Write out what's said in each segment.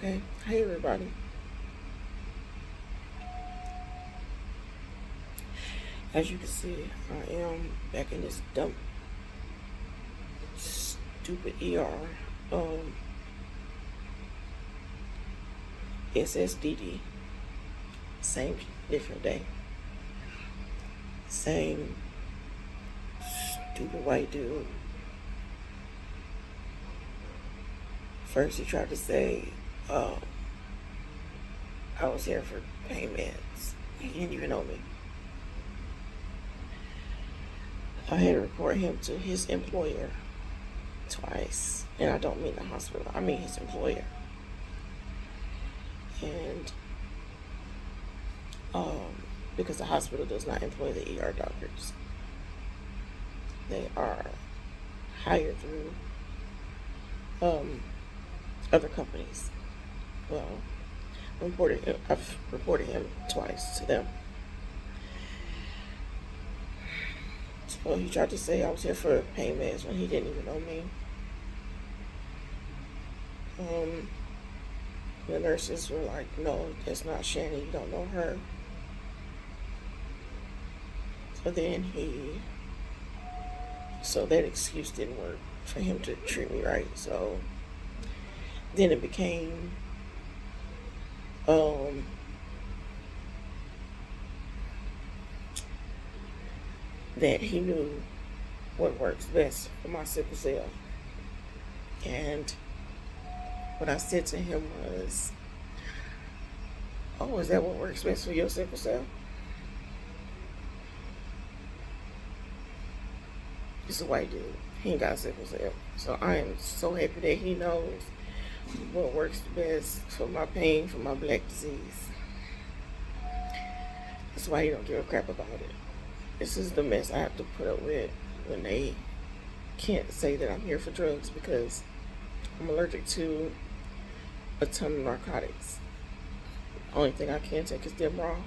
Okay, hey everybody. As you can see, I am back in this dumb, stupid ER. Um, SSDD. Same different day. Same stupid white dude. First, he tried to say I was here for pain meds. He didn't even know me. I had to report him to his employer twice, and I don't mean the hospital. I mean his employer. And because the hospital does not employ the ER doctors, they are hired through other companies. Well, I've reported him twice to them. So he tried to say I was here for pain meds when he didn't even know me. The nurses were like, "No, that's not Shannon. You don't know her." So that excuse didn't work for him to treat me right. So then it became that he knew what works best for my sickle cell. And what I said to him was, "Oh, is that what works best for your sickle cell?" He's a white dude. He ain't got sickle cell. So I am so happy that he knows what works best for my pain, for my black disease. That's why he don't give a crap about it. This is the mess I have to put up with when they can't say that I'm here for drugs, because I'm allergic to a ton of narcotics. Only thing I can take is them raw.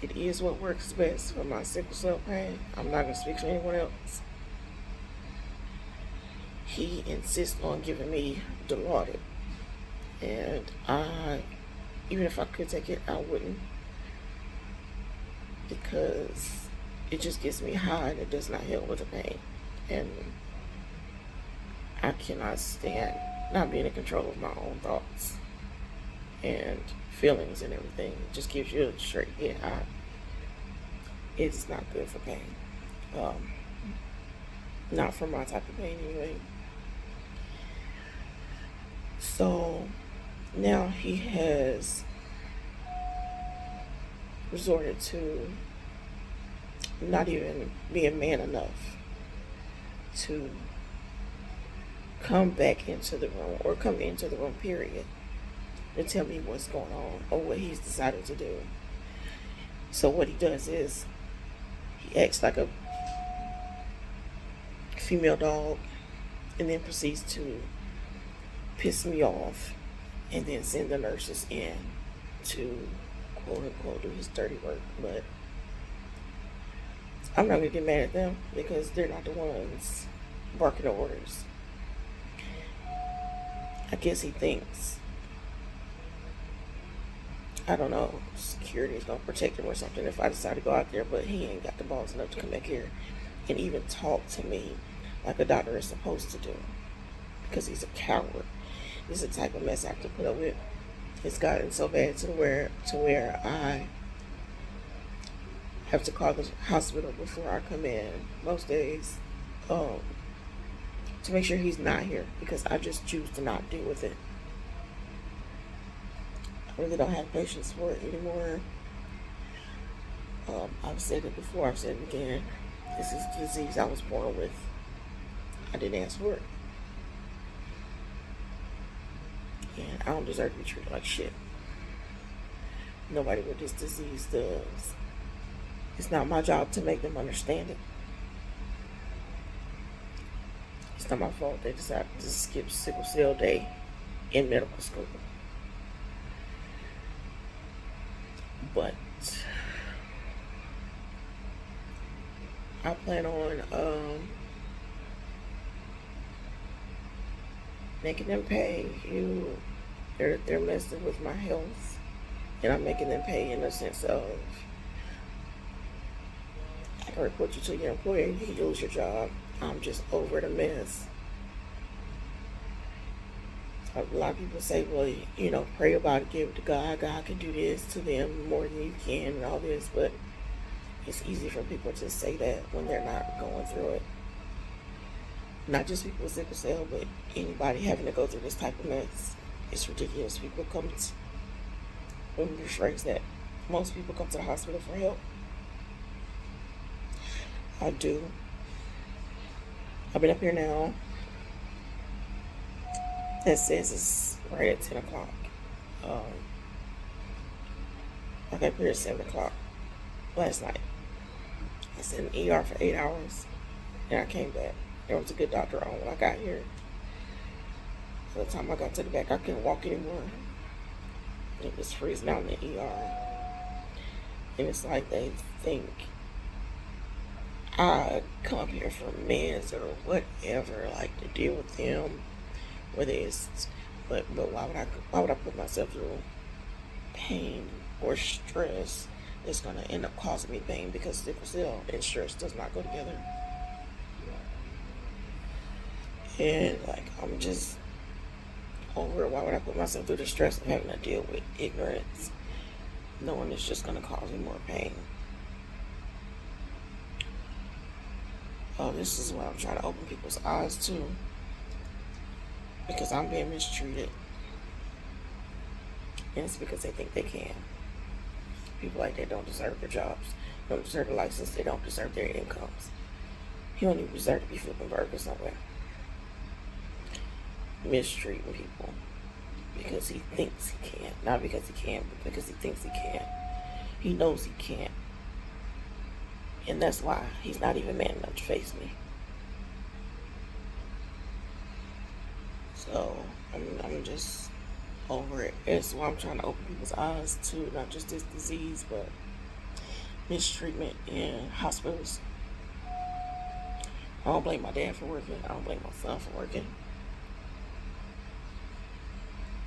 It is what works best for my sickle cell pain. I'm not going to speak for anyone else. He insists on giving me Dilaudid. And even if I could take it, I wouldn't. Because it just gets me high and it does not help with the pain. And I cannot stand not being in control of my own thoughts and feelings and everything. It just gives you a straight hit high. It's not good for pain. Not for my type of pain anyway. So now he has resorted to not even being man enough to come back into the room, or come into the room, period, and tell me what's going on or what he's decided to do. So what he does is he acts like a female dog and then proceeds to piss me off and then send the nurses in to quote unquote do his dirty work. But I'm not gonna get mad at them because they're not the ones barking orders. I guess he thinks, I don't know, security is gonna protect him or something if I decide to go out there, but he ain't got the balls enough to come back here and even talk to me like a doctor is supposed to do, because he's a coward. This is the type of mess I have to put up with. It's gotten so bad to where I have to call the hospital before I come in most days, to make sure he's not here, because I just choose to not deal with it. I really don't have patience for it anymore. I've said it before, I've said it again. This is the disease I was born with. I didn't ask for it. And I don't deserve to be treated like shit. Nobody with this disease does. It's not my job to make them understand it. It's not my fault they decided to skip sickle cell day in medical school. But I plan on making them pay. They're messing with my health, and I'm making them pay in the sense of I can report you to your employer, you lose your job. I'm just over the mess. A lot of people say, well, pray about it, give it to God. God can do this to them more than you can, and all this, but it's easy for people to say that when they're not going through it. Not just people with sickle cell, but anybody having to go through this type of mess. It's ridiculous. People come to, when we rephrase that, most people come to the hospital for help. I do. I've been up here now. It says it's right at 10 o'clock. I got up here at 7 o'clock last night. I was in the ER for 8 hours, and I came back. There was a good doctor on when I got here. By the time I got to the back, I couldn't walk anymore. It was freezing out in the ER. And it's like they think I come up here for meds or whatever, like to deal with them. Whether it's, but why would I put myself through pain or stress that's gonna end up causing me pain, because sickle cell and stress does not go together. And like, I'm just over it. Why would I put myself through the stress of having to deal with ignorance, knowing it's just gonna cause me more pain? Oh, this is what I'm trying to open people's eyes to, because I'm being mistreated, and it's because they think they can. People like that don't deserve their jobs, don't deserve a license, they don't deserve their incomes. He don't even deserve to be flipping burgers somewhere. Mistreating people because he thinks he can. Not because he can, but because he thinks he can. He knows he can't. And that's why he's not even man enough to face me. So I'm just over it. That's why I'm trying to open people's eyes to not just this disease, but mistreatment in hospitals. I don't blame my dad for working. I don't blame my son for working.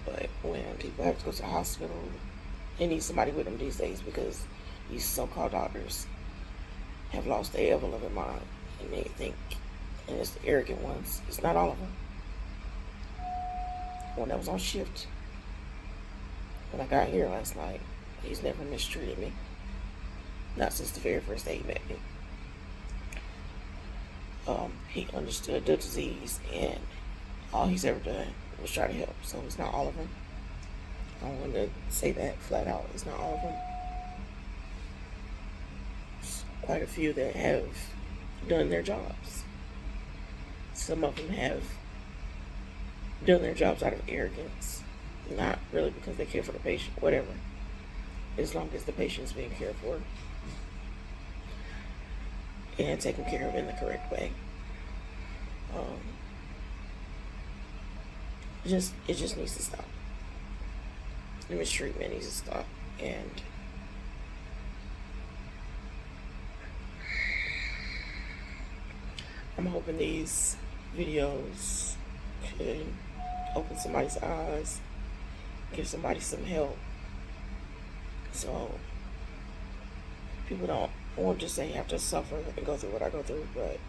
But when people have to go to the hospital, they need somebody with them these days, because these so-called doctors have lost their ever-loving mind, and they think, and it's the arrogant ones. It's not all of them. One that was on shift when I got here last night, he's never mistreated me. Not since the very first day he met me. He understood the disease, and all he's ever done was try to help. So it's not all of them. I want to say that flat out. It's not all of them. It's quite a few that have done their jobs. Some of them have done their jobs out of arrogance, not really because they care for the patient, whatever. As long as the patient's being cared for and taken care of in the correct way. It just needs to stop. The mistreatment needs to stop, and I'm hoping these videos can open somebody's eyes, give somebody some help, so people won't just say have to suffer and go through what I go through, but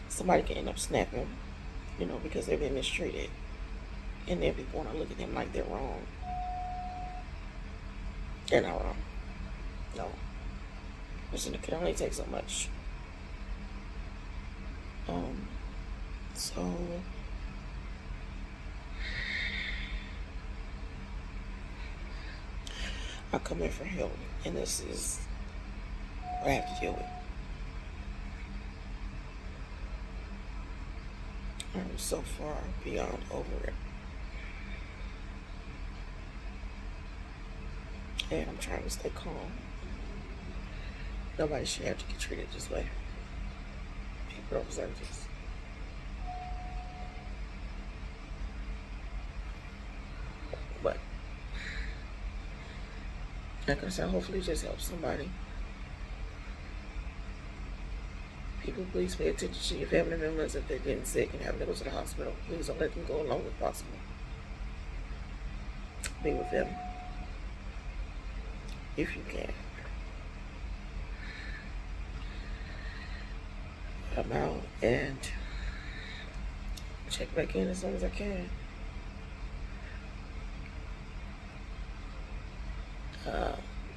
somebody can end up snapping, because they've been mistreated, and then people want to look at them like they're wrong. They're not wrong. No. Listen, it can only take so much. So I come in for help, and this is what I have to deal with. I'm so far beyond over it. And I'm trying to stay calm. Nobody should have to get treated this way. People don't deserve this. But like I said, hopefully it just helps somebody. People, please pay attention to your family members if they're getting sick and having to go to the hospital. Please don't let them go along as possible. Be with them if you can. I'm out and check back in as soon as I can.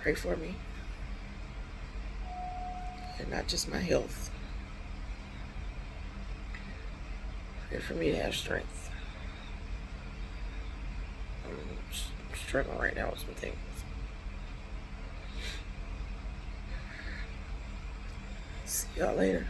Pray for me, and not just my health. Pray for me to have strength. I'm struggling right now with some things. See y'all later.